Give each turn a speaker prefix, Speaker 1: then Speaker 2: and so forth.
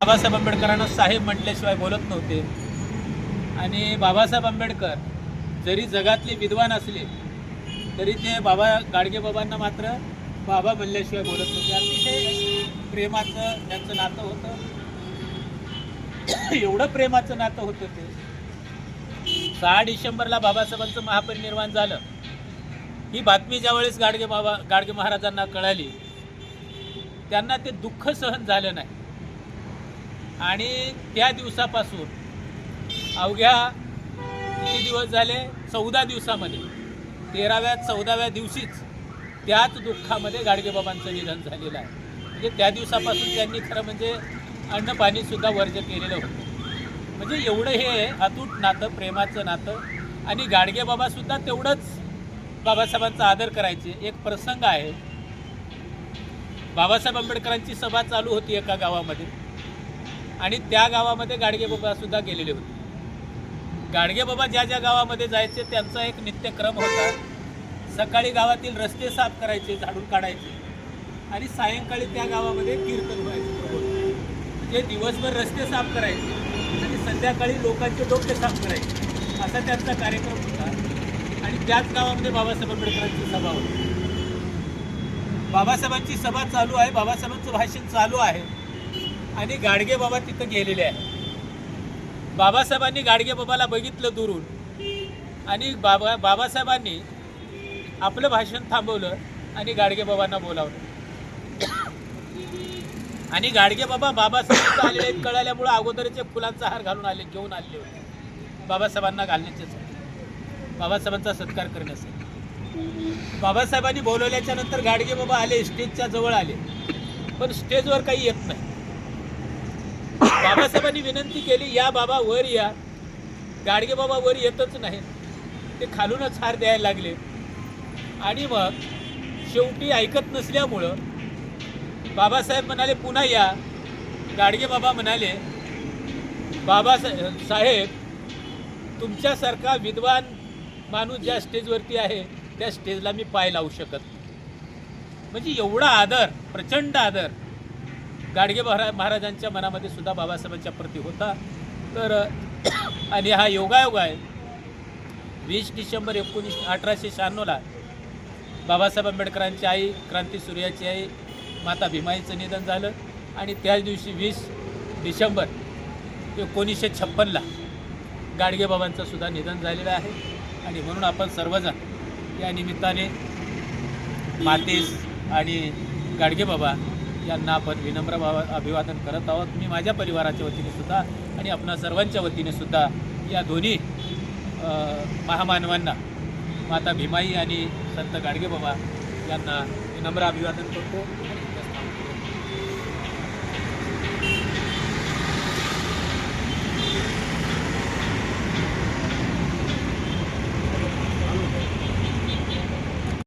Speaker 1: बाबासाहेब आंबेडकरांना साहेब म्हटल्याशिवाय बोलत नव्हते आणि बाबासाहेब आंबेडकर जरी जगातले विद्वान असले तरी ते गाडगेबाबांना मात्र बाबा म्हणल्याशिवाय बोलत नव्हते. अतिशय प्रेमाचं त्यांचं नातं होतं. एवढं प्रेमाचं नातं होतं ते. 6 डिसेंबरला बाबासाहेबांचं महापरिनिर्वाण झालं. ही बातमी ज्यावेळेस गाडगे महाराजांना कळाली त्यांना ते दुःख सहन झालं नाही आणि त्या दिवसापासून अवघ्या किती दिवस झाले, 14 दिवसामध्ये 13व्या 14व्या दिवशीच त्याच दुःखामध्ये गाडगेबाबांचं निधन झालेलं आहे. म्हणजे त्या दिवसापासून त्यांनी खरं म्हणजे अन्न पाणीसुद्धा वर्ज केलेलं होतं. म्हणजे एवढं हे अतूट नातं, प्रेमाचं नातं. आणि गाडगेबाबासुद्धा तेवढंच बाबासाहेबांचा आदर करायचे. एक प्रसंग आहे, बाबासाहेब आंबेडकरांची सभा चालू होती एका गावामध्ये आणि त्या गावामध्ये गाडगेबाबासुद्धा गेलेले होते. गाडगेबाबा ज्या ज्या गावामध्ये जायचे त्यांचा एक नित्यक्रम होता. सकाळी गावातील रस्ते साफ करायचे, झाडून काढायचे आणि सायंकाळी त्या गावामध्ये कीर्तन व्हायचं. म्हणजे दिवसभर रस्ते साफ करायचे आणि संध्याकाळी लोकांचे डोके साफ करायचे, असा त्यांचा कार्यक्रम होता. आणि त्याच गावामध्ये बाबासाहेब आंबेडकरांची सभा होती. बाबासाहेबांची सभा चालू आहे, बाबासाहेबांचं भाषण चालू आहे आणि गाडगेबाबा तिथं गेलेले आहे. बाबासाहेबांनी गाडगेबाबाला बघितलं दुरून आणि बाबासाहेबांनी आपलं भाषण थांबवलं आणि गाडगेबाबांना बोलावलं. आणि गाडगेबाबा बाबासाहेब आलेले कळाल्यामुळं अगोदरचे फुलांचा हार घेऊन आलेले होते बाबासाहेबांना घालण्यासाठी, बाबासाहेबांचा सत्कार करण्यासाठी. बाबासाहेबांनी बोलवल्याच्या नंतर गाडगेबाबा आले, स्टेजच्या जवळ आले, पण स्टेजवर काही येत नाही. बाबासाहेबांनी विनंती केली, या बाबा वर या. गाडगेबाबा वर येतच नाही, ते खालूनच हार द्यायला लागले. आणि मग शेवटी ऐकत नसल्यामुळं बाबासाहेब म्हणाले पुन्हा या. गाडगेबाबा म्हणाले बाबासाहेब तुमच्यासारखा विद्वान माणूस ज्या स्टेजवरती आहे त्या स्टेजला मी पाय लावू शकत नाही. म्हणजे एवढा आदर, प्रचंड आदर गाडगे महाराजांच्या मनामध्ये सुद्धा बाबासाहेबांच्या प्रती होता. तर आणि हा योगायोग आहे, 20 डिसेंबर 1896ला बाबासाहेब आंबेडकरांची आई, क्रांतीसूर्याची आई माता भीमाईचं निधन झालं. आणि त्याच दिवशी 20 डिसेंबर 1956ला गाडगेबाबांचं सुद्धा निधन झालेलं आहे. आणि म्हणून आपण सर्वजण या निमित्ताने मातेस आणि गाडगेबाबा यांना आपण विनम्र अभिवादन करत आहोत. मी माझ्या परिवाराच्या वतीने सुद्धा आणि आपणा सर्वांच्या वतीने सुद्धा या दोन्ही महामानवांना, माता भीमाई आणि संत गाडगेबाबा यांना विनम्र अभिवादन करतो.